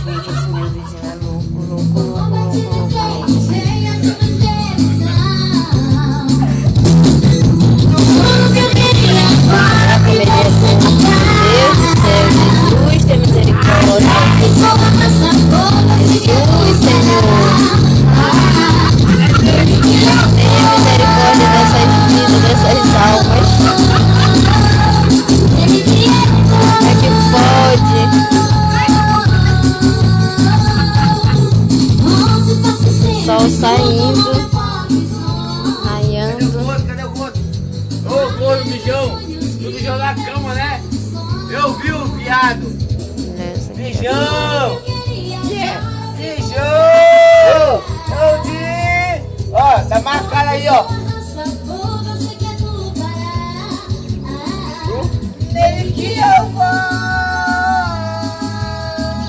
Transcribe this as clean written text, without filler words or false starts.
vídeo. Esse meu vizinho é louco, louco, louco, louco, louco, louco. Será que ele é bom? Deus do céu, Jesus, tem misericórdia. Jesus, Senhor. Tenha misericórdia dessas vidas, dessas almas. Como é que pode? Sol saindo, raiando. Cadê o outro? Ô, corno, mijão. Tu mijou na cama, né? Eu vi o viado. Mijão. Mijão. Eu vi. Ó, tá marcado aí, ó.